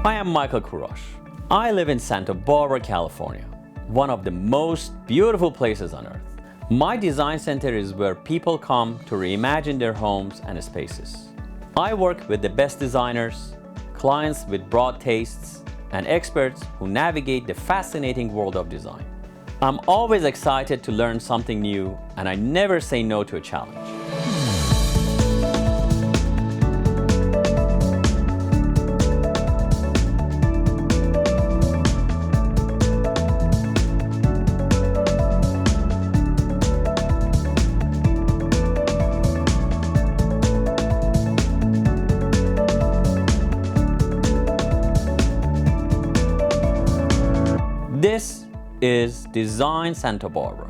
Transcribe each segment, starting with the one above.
Hi, I'm Michael Kourosh. I live in Santa Barbara, California, one of the most beautiful places on earth. My design center is where people come to reimagine their homes and spaces. I work with the best designers, clients with broad tastes, and experts who navigate the fascinating world of design. I'm always excited to learn something new, and I never say no to a challenge. This is Design Santa Barbara.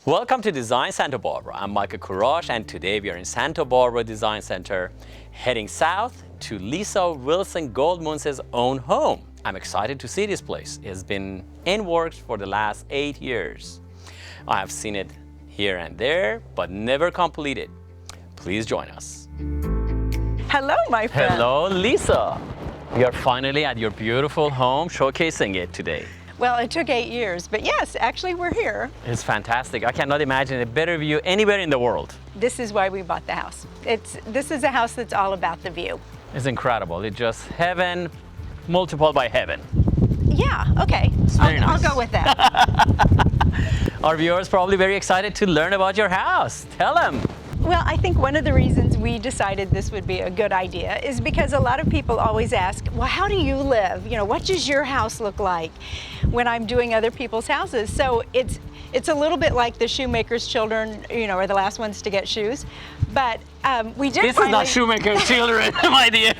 Welcome to Design Santa Barbara. I'm Michael Kourosh, and today we are in Santa Barbara Design Center, heading south to Leesa Wilson-Goldmuntz's own home. I'm excited to see this place. It has been in works for the last 8 years. I have seen it here and there, but never completed. Please join us. Hello, my friend. Hello, Leesa. We are finally at your beautiful home, showcasing it today. Well, it took 8 years, but yes, actually we're here. It's fantastic. I cannot imagine a better view anywhere in the world. This is why we bought the house. This is a house that's all about the view. It's incredible. It's just heaven multiplied by heaven. Yeah, okay. It's very nice. I'll go with that. Our viewers probably very excited to learn about your house. Tell them. Well, I think one of the reasons we decided this would be a good idea is because a lot of people always ask, well, how do you live? You know, what does your house look like when I'm doing other people's houses? So it's a little bit like the shoemaker's children, you know, are the last ones to get shoes. But we did This is not shoemaker's children, my dear.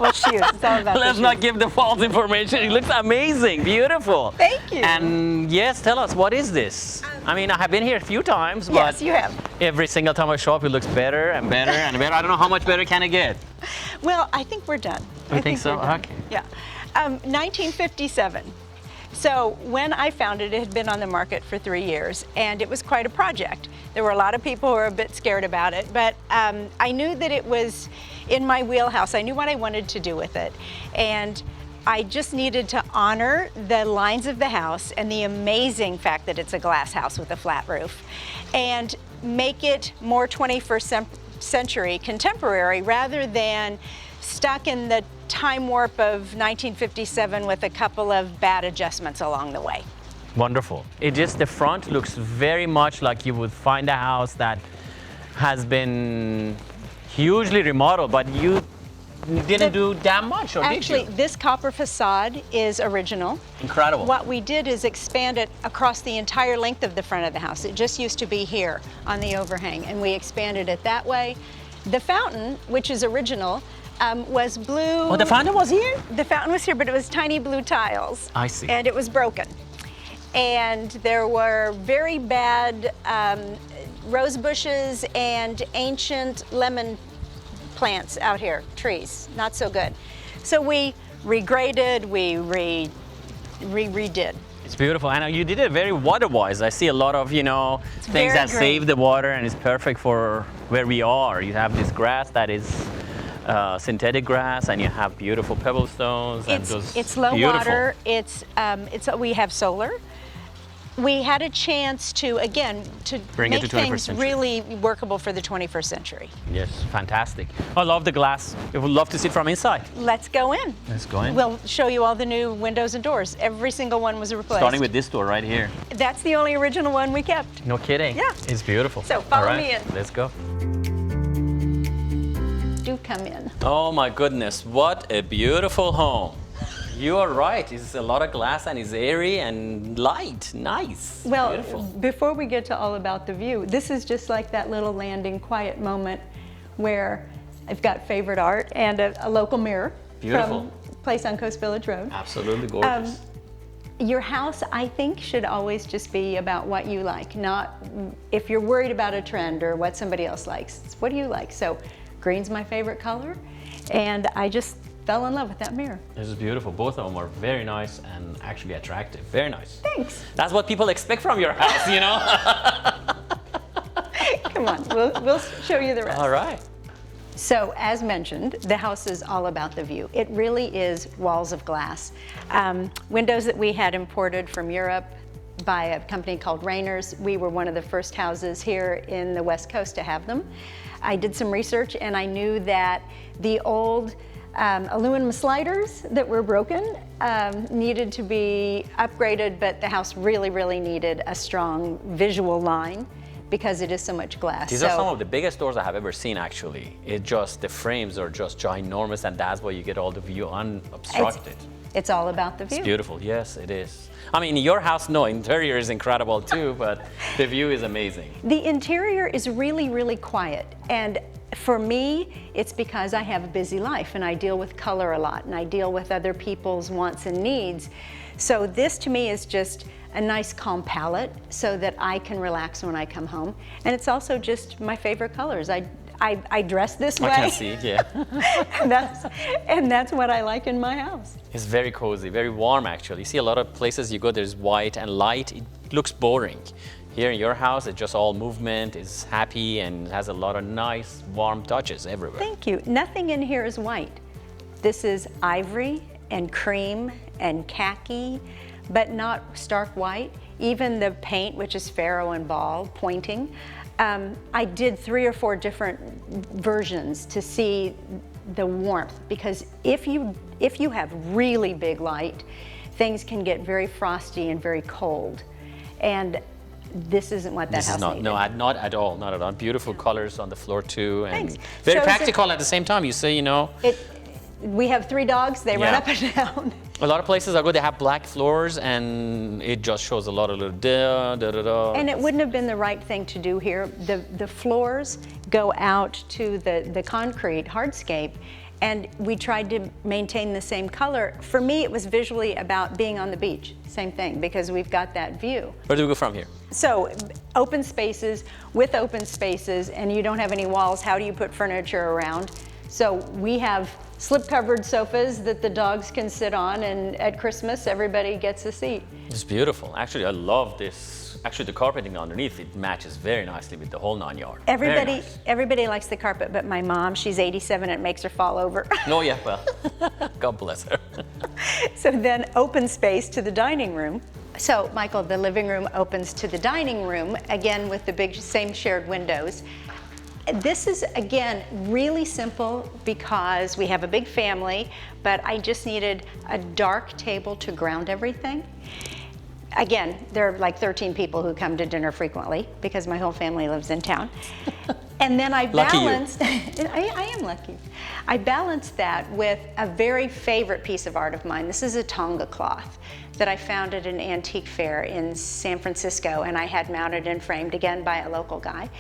Well, shoes. It's all about Let's not give the false information. It looks amazing, beautiful. Thank you. And yes, tell us, what is this? I mean, I have been here a few times, but Yes, you have. every single time I show up, it looks better and better and better. I don't know how much better can it get. Well, I think we're done. You think so? we're done. Okay. Yeah. 1957. So when I found it, it had been on the market for 3 years, and it was quite a project. There were a lot of people who were a bit scared about it, but I knew that it was in my wheelhouse. I knew what I wanted to do with it. And I just needed to honor the lines of the house and the amazing fact that it's a glass house with a flat roof, and make it more 21st century contemporary rather than stuck in the time warp of 1957 with a couple of bad adjustments along the way. Wonderful. It just, the front looks very much like you would find a house that has been hugely remodeled, but you didn't do that much, or Actually, did you? this copper facade is original. Incredible. What we did is expand it across the entire length of the front of the house. It just used to be here on the overhang, and we expanded it that way. The fountain, which is original, was blue. Oh, the fountain was here? The fountain was here, but it was tiny blue tiles. I see. And it was broken. And there were very bad rose bushes and ancient lemon plants out here, trees, not so good. So we regraded, we redid. It's beautiful. And you did it very water-wise. I see a lot of, things very that green. save the water, and it's perfect for where we are. You have this grass that is synthetic grass, and you have beautiful pebble stones. It's low water. We have solar. We had a chance to, again, Bring it make to 21st things century. really workable for the 21st century. Yes, fantastic. I love the glass. I would love to see it from inside. Let's go in. Let's go in. We'll show you all the new windows and doors. Every single one was replaced. Starting with this door right here. That's the only original one we kept. No kidding. Yeah. It's beautiful. So follow All right, me in. Let's go. Do come in. Oh my goodness, what a beautiful home. You are right. It's a lot of glass, and it's airy and light. Nice. Well, Beautiful. before we get to all about the view, this is just like that little landing quiet moment where I've got favorite art and a local mirror. Beautiful. From a place on Coast Village Road. Absolutely gorgeous. Your house, I think, should always just be about what you like, not if you're worried about a trend or what somebody else likes. It's what do you like? So green's my favorite color, and I just fell in love with that mirror. This is beautiful. Both of them are very nice and actually attractive. Very nice. Thanks. That's what people expect from your house, Come on, we'll show you the rest. All right. So, as mentioned, the house is all about the view. It really is walls of glass. Windows that we had imported from Europe by a company called Rayners. We were one of the first houses here in the West Coast to have them. I did some research and I knew that the old aluminum sliders that were broken needed to be upgraded, but the house really, really needed a strong visual line because it is so much glass. These are some of the biggest doors I have ever seen, actually. The frames are just ginormous, and that's why you get all the view unobstructed. It's all about the view. It's beautiful, yes, it is. I mean, your house, no, interior is incredible too, but the view is amazing. The interior is really, really quiet. And for me, it's because I have a busy life and I deal with color a lot and I deal with other people's wants and needs. So this to me is just a nice calm palette so that I can relax when I come home. And it's also just my favorite colors. I dress this way. I can see it, yeah. and that's what I like in my house. It's very cozy, very warm actually. You see a lot of places you go, there's white and light. It looks boring. Here in your house, it's just all movement, it's happy, and has a lot of nice, warm touches everywhere. Thank you. Nothing in here is white. This is ivory and cream and khaki, but not stark white. Even the paint, which is Faro and Ball, pointing. I did 3 or 4 different versions to see the warmth, because if you have really big light, things can get very frosty and very cold. And this isn't what that house needed. No, not at all, not at all. Beautiful colors on the floor too, and Thanks. very practical at the same time. You say, you know. We have 3 dogs, they run up and down. A lot of places I go, they have black floors, and it just shows a lot of little da-da-da. And it wouldn't have been the right thing to do here. The floors go out to the concrete hardscape, and we tried to maintain the same color. For me, it was visually about being on the beach. Same thing, because we've got that view. Where do we go from here? So, open spaces with open spaces, and you don't have any walls. How do you put furniture around? So we have slip-covered sofas that the dogs can sit on, and at Christmas, everybody gets a seat. It's beautiful. Actually, I love this. Actually, the carpeting underneath, it matches very nicely with the whole 9 yard. Everybody likes the carpet, but my mom, she's 87, and it makes her fall over. Oh yeah, well, God bless her. So then open space to the dining room. So Michael, the living room opens to the dining room, again with the big same shared windows. This is, again, really simple because we have a big family, but I just needed a dark table to ground everything. Again, there are like 13 people who come to dinner frequently because my whole family lives in town. And then I balanced, I am lucky. I balanced that with a very favorite piece of art of mine. This is a Tonga cloth that I found at an antique fair in San Francisco, and I had mounted and framed, again, by a local guy.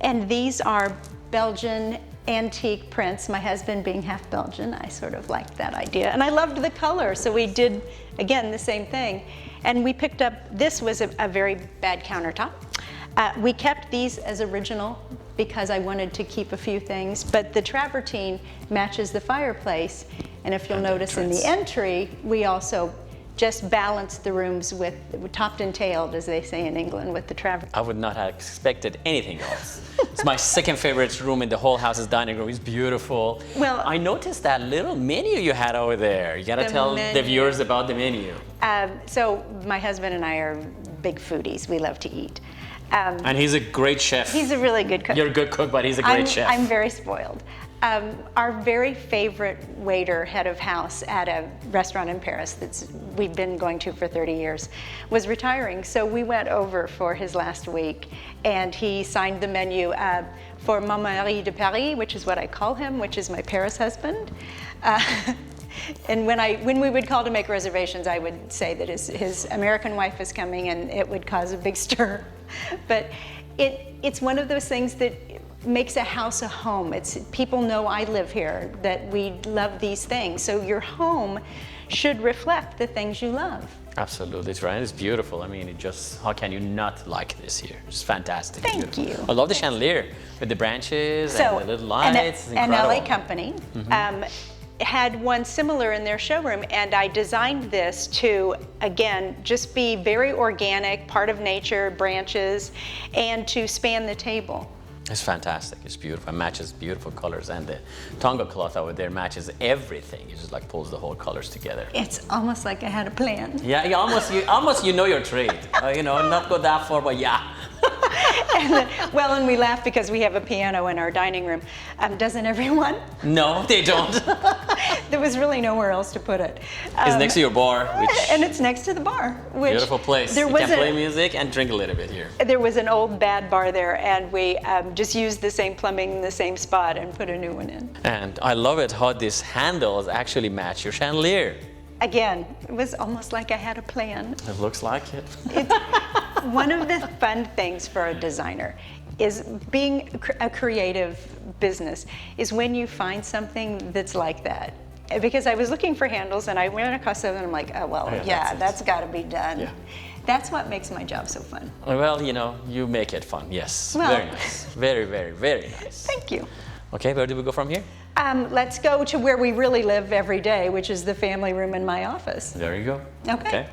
And these are Belgian antique prints. My husband being half Belgian, I sort of liked that idea. And I loved the color, so we did, again, the same thing. And we picked up, this was a very bad countertop. We kept these as original because I wanted to keep a few things, but the travertine matches the fireplace. And if you'll notice in the entry, we also just balanced the rooms with topped and tailed, as they say in England, with the travertine. I would not have expected anything else. It's my second favorite room in the whole house is dining room. It's beautiful. Well, I noticed that little menu you had over there. You gotta tell the viewers about the menu. So my husband and I are big foodies. We love to eat. And he's a great chef. He's a really good cook. You're a good cook, but he's a great chef. I'm very spoiled. Our very favorite waiter, head of house at a restaurant in Paris we've been going to for 30 years, was retiring. So we went over for his last week, and he signed the menu for Mon Mari de Paris, which is what I call him, which is my Paris husband. And when we would call to make reservations, I would say that his American wife is coming, and it would cause a big stir. But it's one of those things that makes a house a home. People know I live here, that we love these things. So your home should reflect the things you love. Absolutely, it's right. It's beautiful. I mean, how can you not like this here? It's fantastic. Thank you. I love the chandelier with the branches and the little lights. An LA company. had one similar in their showroom, and I designed this to, again, just be very organic, part of nature, branches, and to span the table. It's fantastic. It's beautiful. It matches beautiful colors, and the Tonga cloth over there matches everything. It just like pulls the whole colors together. It's almost like I had a plan. Yeah, you know your trade. You know, not go that far, but yeah. And we laugh because we have a piano in our dining room. Doesn't everyone? No, they don't. There was really nowhere else to put it. It's next to your bar, and it's next to the bar. Which beautiful place. You can play music and drink a little bit here. There was an old bad bar there, and we just used the same plumbing in the same spot and put a new one in. And I love it how these handles actually match your chandelier. Again, it was almost like I had a plan. It looks like it. One of the fun things for a designer is being a creative business is when you find something that's like that. Because I was looking for handles and I went across them and I'm like, oh, well, yeah, that's got to be done. Yeah. That's what makes my job so fun. Well, you know, you make it fun, yes. Well, very nice. Very, very, very nice. Thank you. Okay, where do we go from here? Let's go to where we really live every day, which is the family room in my office. There you go. Okay.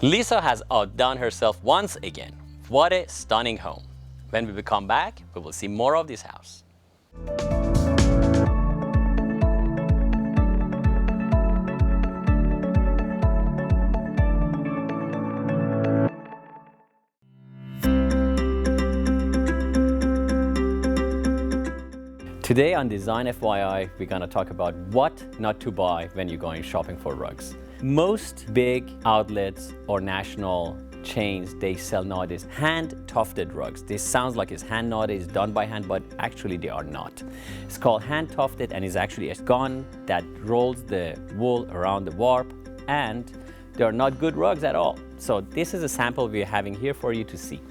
Leesa has outdone herself once again. What a stunning home. When we come back, we will see more of this house. Today on Design FYI, we're going to talk about what not to buy when you're going shopping for rugs. Most big outlets or national chains, they sell nowadays hand-tufted rugs. This sounds like it's hand knotted, it's done by hand, but actually they are not. It's called hand-tufted and is actually a gun that rolls the wool around the warp, and they are not good rugs at all. So this is a sample we're having here for you to see.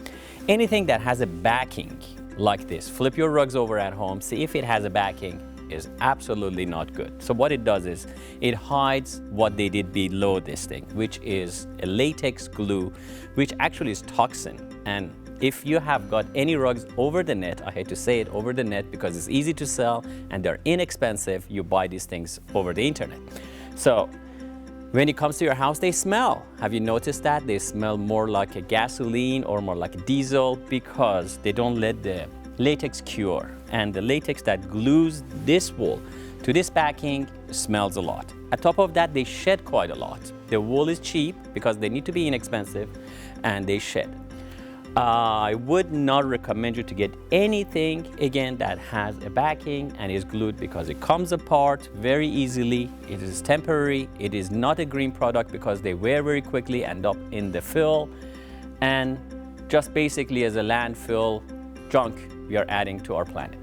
Anything that has a backing like this, flip your rugs over at home, see if it has a backing, is absolutely not good. So what it does is it hides what they did below this thing, which is a latex glue, which actually is toxin. And if you have got any rugs over the net, I hate to say it, over the net, because it's easy to sell and they're inexpensive, you buy these things over the internet. So when it comes to your house, they smell. Have you noticed that? They smell more like a gasoline or more like a diesel because they don't let the latex cure. And the latex that glues this wool to this backing smells a lot. On top of that, they shed quite a lot. The wool is cheap because they need to be inexpensive and they shed. I would not recommend you to get anything, again, that has a backing and is glued because it comes apart very easily. It is temporary. It is not a green product because they wear very quickly, end up in the fill, and just basically as a landfill junk we are adding to our planet.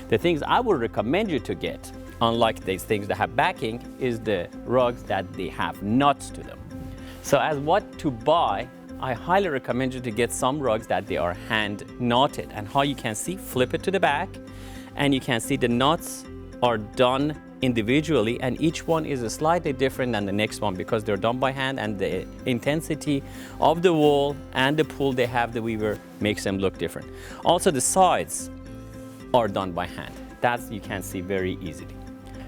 The things I would recommend you to get, unlike these things that have backing, is the rugs that they have nuts to them. So as what to buy, I highly recommend you to get some rugs that they are hand knotted. And how you can see, flip it to the back, and you can see the knots are done individually, and each one is slightly different than the next one because they're done by hand, and the intensity of the wool and the pull they have, the weaver, makes them look different. Also, the sides are done by hand. That you can see very easily.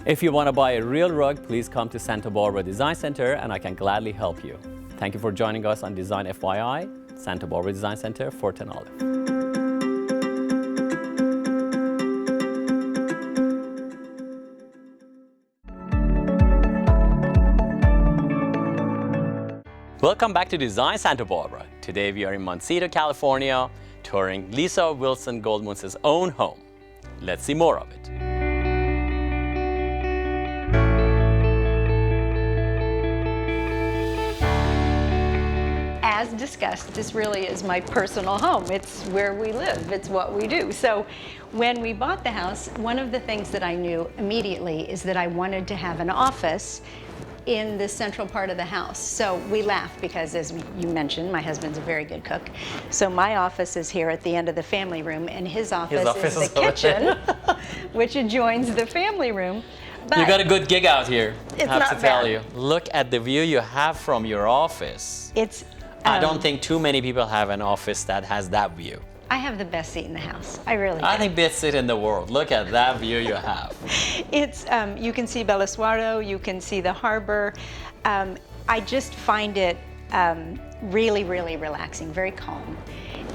If you want to buy a real rug, please come to Santa Barbara Design Center and I can gladly help you. Thank you for joining us on Design FYI, Santa Barbara Design Center, Fort and Olive. Welcome back to Design Santa Barbara. Today we are in Montecito, California, touring Leesa Wilson-Goldmuntz's own home. Let's see more of it. As discussed, this really is my personal home. It's where we live. It's what we do. So when we bought the house, one of the things that I knew immediately is that I wanted to have an office in the central part of the house. So we laugh because, as you mentioned, my husband's a very good cook. So my office is here at the end of the family room, and his office is the kitchen, which adjoins the family room. But you got a good gig out here, I have to tell bad. you. Look at the view you have from your office. It's I don't think too many people have an office that has that view. I have the best seat in the house. I really do. I think best seat in the world. Look at that view you have. It's, you can see Bellasuaro, you can see the harbor. I just find it really, really relaxing, very calm.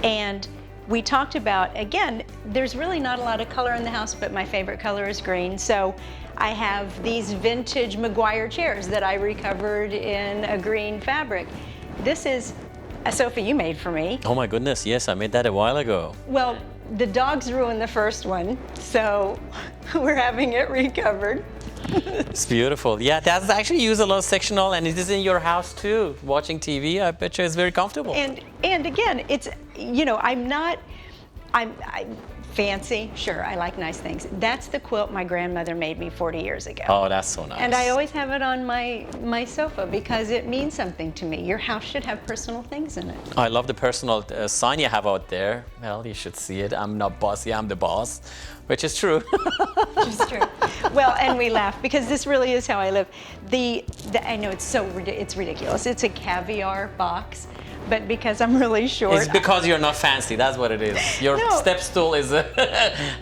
And we talked about, again, there's really not a lot of color in the house, but my favorite color is green. So I have these vintage McGuire chairs that I recovered in a green fabric. This is a sofa you made for me. Oh my goodness, yes, I made that a while ago. Well, the dogs ruined the first one, so we're having it recovered. It's beautiful. Yeah, that's actually use a lot of sectional, and it is in your house too. Watching TV, I bet you it's very comfortable. And again, it's, you know, I'm fancy, sure, I like nice things. That's the quilt my grandmother made me 40 years ago. Oh, that's so nice. And I always have it on my sofa because it means something to me. Your house should have personal things in it. I love the personal sign you have out there. Well, you should see it. I'm not bossy, I'm the boss, which is true. Which is true. Well, and we laugh because this really is how I live. I know it's ridiculous. It's a caviar box. But because I'm really short. It's because you're not fancy, that's what it is. Your step stool is a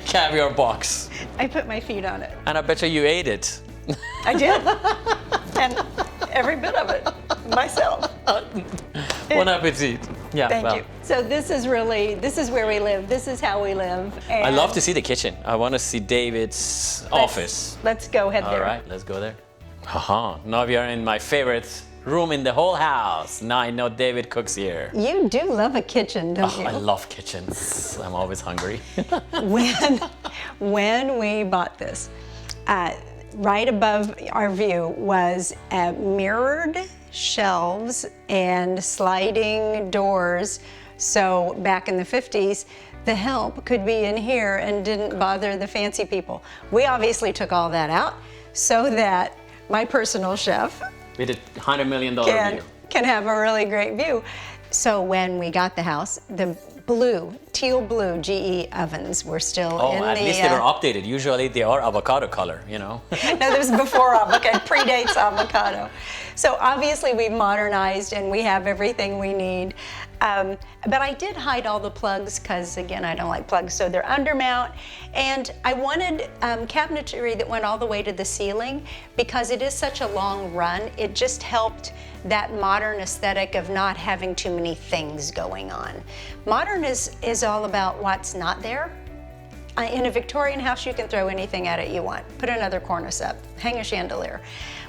caviar box. I put my feet on it. And I bet you ate it. I did. And every bit of it, myself. Bon appetit. Yeah, Thank you. So this is where we live. This is how we live. And I love to see the kitchen. I want to see David's office. Let's go ahead there. All right, let's go there. Haha, now we are in my favorite room in the whole house. Now I know David cooks here. You do love a kitchen, don't you? I love kitchens. I'm always hungry. When we bought this, right above our view was mirrored shelves and sliding doors. So back in the 50s, the help could be in here and didn't bother the fancy people. We obviously took all that out so that my personal chef With a $100 million view. Can have a really great view. So when we got the house, the teal blue GE ovens were still in the... at least they were updated. Usually they are avocado color, you know. No, this was before avocado, predates avocado. So obviously we've modernized and we have everything we need. But I did hide all the plugs because, again, I don't like plugs, so they're undermount. And I wanted cabinetry that went all the way to the ceiling because it is such a long run. It just helped that modern aesthetic of not having too many things going on. Modern is all about what's not there. In a Victorian house, you can throw anything at it you want. Put another cornice up, hang a chandelier.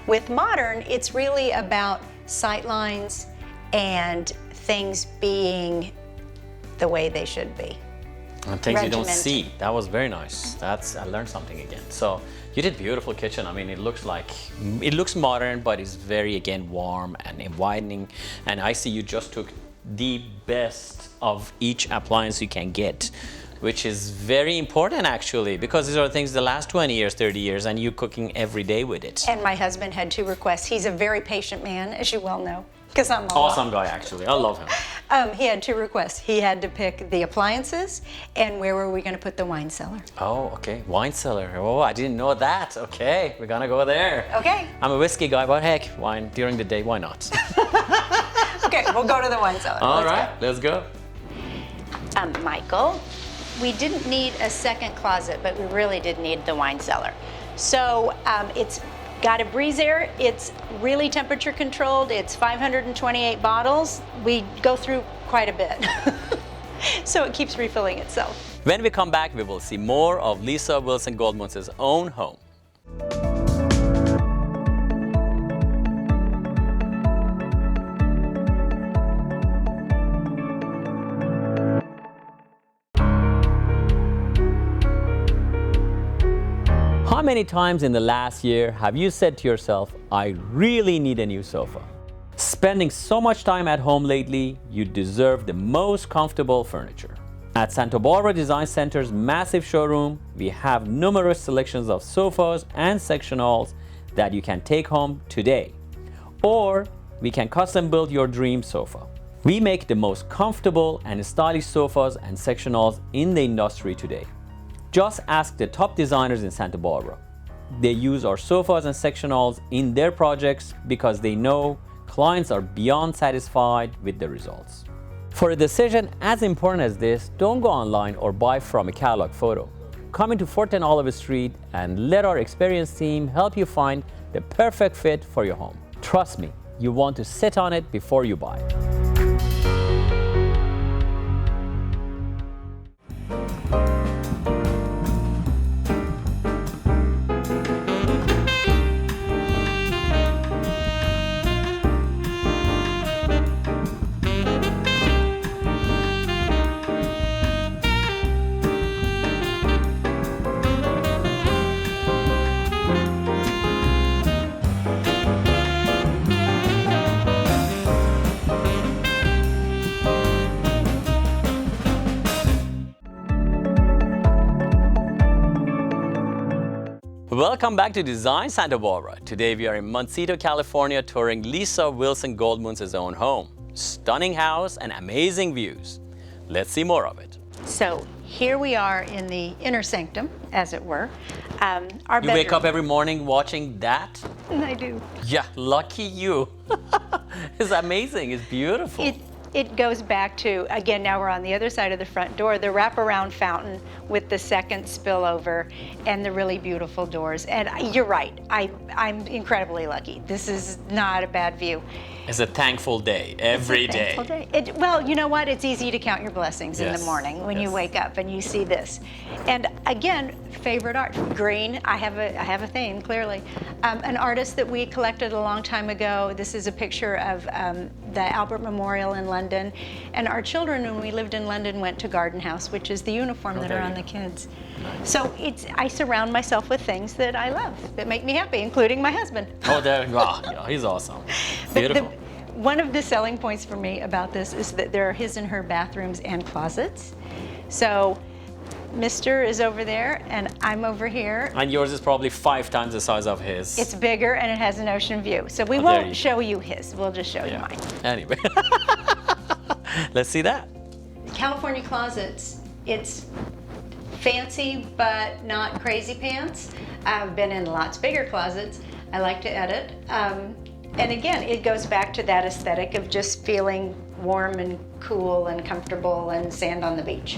With modern, it's really about sight lines and things being the way they should be. And things you don't see. That was very nice. I learned something again. So you did beautiful kitchen. I mean, it looks modern, but it's very, again, warm and widening. And I see you just took the best of each appliance you can get, which is very important actually, because these are things the last 20 years, 30 years, and you cooking every day with it. And my husband had 2 requests. He's a very patient man, as you well know, because I'm awesome guy actually. I love him. He had 2 requests. He had to pick the appliances and where were we going to put the wine cellar. Oh, okay, wine cellar. Oh, I didn't know that. Okay, we're gonna go there. Okay. I'm a whiskey guy, but heck, wine during the day, why not? Okay, we'll go to the wine cellar. All right, let's go. Michael, we didn't need a second closet, but we really did need the wine cellar. So it's got a breeze air. It's really temperature controlled. It's 528 bottles. We go through quite a bit. So it keeps refilling itself. When we come back, we will see more of Leesa Wilson-Goldmuntz's own home. How many times in the last year have you said to yourself, I really need a new sofa? Spending so much time at home lately, you deserve the most comfortable furniture. At Santa Barbara Design Center's massive showroom, we have numerous selections of sofas and sectionals that you can take home today. Or we can custom build your dream sofa. We make the most comfortable and stylish sofas and sectionals in the industry today. Just ask the top designers in Santa Barbara. They use our sofas and sectionals in their projects because they know clients are beyond satisfied with the results. For a decision as important as this, don't go online or buy from a catalog photo. Come into 410 Olive Street and let our experienced team help you find the perfect fit for your home. Trust me, you want to sit on it before you buy. Welcome back to Design Santa Barbara. Today we are in Montecito, California, touring Leesa Wilson-Goldmuntz's own home. Stunning house and amazing views. Let's see more of it. So here we are in the inner sanctum, as it were. Our You bedroom. wake up every morning watching that? I do. Yeah, lucky you. It's amazing, it's beautiful. It goes back to, again, now we're on the other side of the front door, the wraparound fountain with the second spillover and the really beautiful doors. And you're right, I'm incredibly lucky. This is not a bad view. It's a thankful day, every day. Thankful day. Well, you know what? It's easy to count your blessings in the morning when you wake up and you see this. And again, favorite art, green. I have a theme, clearly. An artist that we collected a long time ago. This is a picture of the Albert Memorial in London. And our children, when we lived in London, went to Garden House, which is the uniform that are on the kids. Nice. So I surround myself with things that I love, that make me happy, including my husband. Oh, there you go. Yeah, he's awesome. Beautiful. One of the selling points for me about this is that there are his and her bathrooms and closets. So Mr. is over there and I'm over here. And yours is probably 5 times the size of his. It's bigger and it has an ocean view. So we won't show you his, we'll just show you mine. Anyway, let's see that. California closets, it's fancy but not crazy pants. I've been in lots bigger closets. I like to edit. And again, it goes back to that aesthetic of just feeling warm and cool and comfortable and sand on the beach.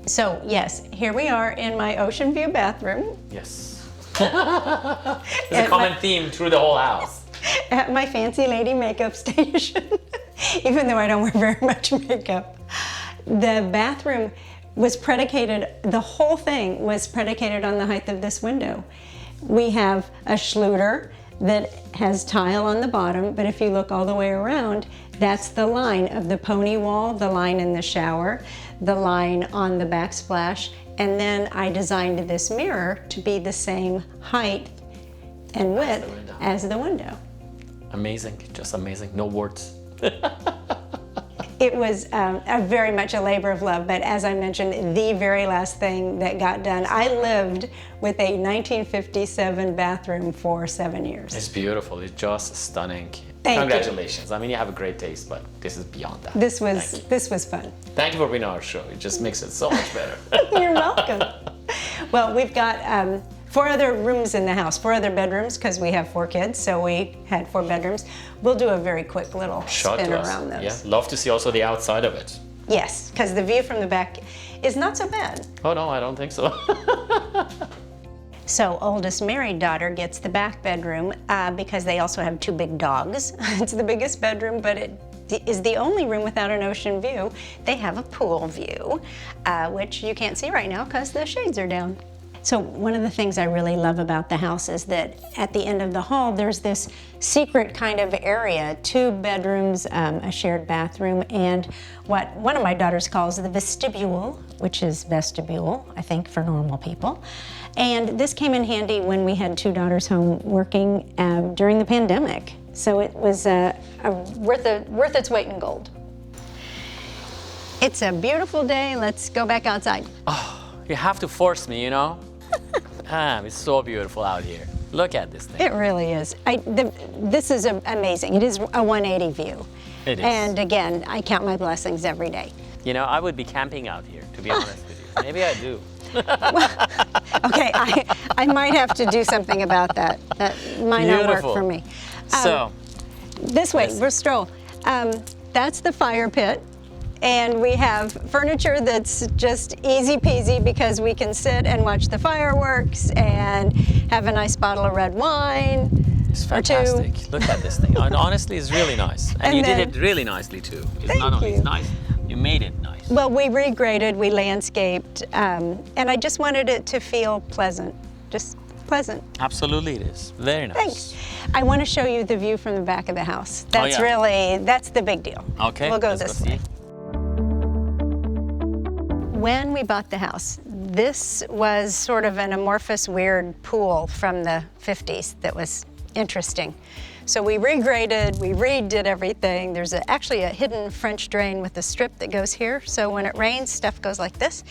So yes, here we are in my ocean view bathroom. Yes. There's a common theme through the whole house. At my fancy lady makeup station, even though I don't wear very much makeup. The bathroom was predicated, the whole thing was predicated on the height of this window. We have a Schluter that has tile on the bottom, but if you look all the way around, that's the line of the pony wall, the line in the shower, the line on the backsplash, and then I designed this mirror to be the same height and width as the window. Amazing, just amazing, no words. It was very much a labor of love, but as I mentioned, the very last thing that got done, I lived with a 1957 bathroom for 7 years. It's beautiful, it's just stunning. Thank Congratulations. you. I mean, you have a great taste, but this is beyond that. This was fun. Thank you for being on our show. It just makes it so much better. You're welcome. Well, we've got 4 other rooms in the house, 4 other bedrooms, because we have 4 kids, so we had 4 bedrooms. We'll do a very quick little spin around those. Yeah, love to see also the outside of it. Yes, because the view from the back is not so bad. Oh no, I don't think so. So oldest married daughter gets the back bedroom because they also have 2 big dogs. It's the biggest bedroom, but it is the only room without an ocean view. They have a pool view, which you can't see right now because the shades are down. So one of the things I really love about the house is that at the end of the hall, there's this secret kind of area, 2 bedrooms, a shared bathroom, and what one of my daughters calls the vestibule, which is vestibule, I think, for normal people. And this came in handy when we had 2 daughters home working during the pandemic. So it was worth its weight in gold. It's a beautiful day. Let's go back outside. Oh, you have to force me, you know? It's so beautiful out here. Look at this thing. It really is. This is amazing. It is a 180 view. It is. And again, I count my blessings every day. You know, I would be camping out here, to be honest with you. Maybe I do. Well, okay, I might have to do something about that. That might not work for me. So, this way, we'll stroll. That's the fire pit. And we have furniture that's just easy peasy because we can sit and watch the fireworks and have a nice bottle of red wine. It's fantastic. Look at this thing. And honestly, it's really nice. And you did it really nicely too. It's not only nice, you made it nice. Well, we regraded, we landscaped, and I just wanted it to feel pleasant, just pleasant. Absolutely it is. Very nice. Thanks. I want to show you the view from the back of the house. That's that's the big deal. Okay, we'll go let's this go way. see. When we bought the house, this was sort of an amorphous, weird pool from the 50s that was interesting. So we regraded, we redid everything. There's actually a hidden French drain with a strip that goes here. So when it rains, stuff goes like this.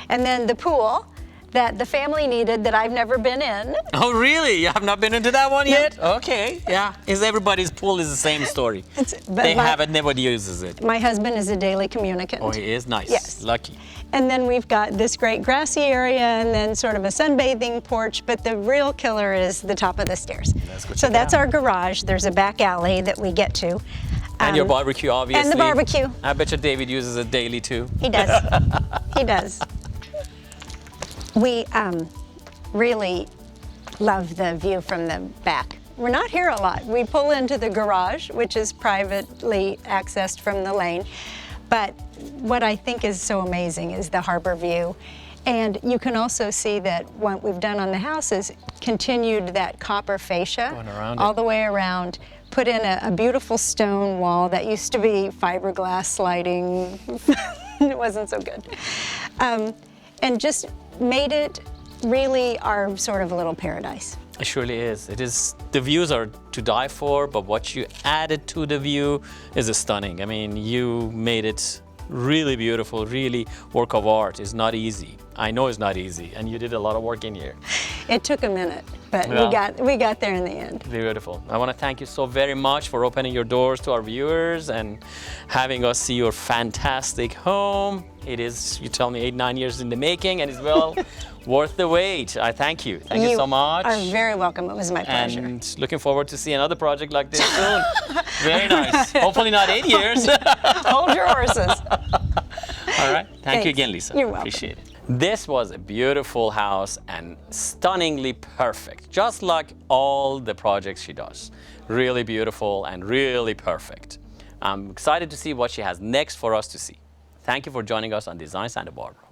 And then the pool that the family needed that I've never been in. Oh, really? You have not been into that one yet? Okay, yeah. Everybody's pool is the same story. They have it, nobody uses it. My husband is a daily communicant. Oh, he is? Nice. Yes. Lucky. And then we've got this great grassy area and then sort of a sunbathing porch, but the real killer is the top of the stairs. So that's our garage. There's a back alley that we get to. And your barbecue, obviously. And the barbecue. I bet you David uses it daily too. He does. He does. We really love the view from the back. We're not here a lot. We pull into the garage, which is privately accessed from the lane. But what I think is so amazing is the harbor view. And you can also see that what we've done on the house is continued that copper fascia all the way around, put in a beautiful stone wall that used to be fiberglass sliding. It wasn't so good. And just made it really our sort of little paradise. It surely is. It is. The views are to die for, but what you added to the view is stunning. I mean, you made it really beautiful, really work of art. It's not easy. I know it's not easy, and you did a lot of work in here. It took a minute, but we got there in the end. Beautiful. I want to thank you so very much for opening your doors to our viewers and having us see your fantastic home. It is, you tell me, 8-9 years in the making, and it's well worth the wait. I thank you. Thank you so much. You are very welcome. It was my pleasure. And looking forward to see another project like this soon. Very nice. Hopefully not 8 years. Hold your horses. All right. Thank you again, Leesa. You're welcome. Appreciate it. This was a beautiful house and stunningly perfect, just like all the projects she does. Really beautiful and really perfect. I'm excited to see what she has next for us to see. Thank you for joining us on Design Santa Barbara.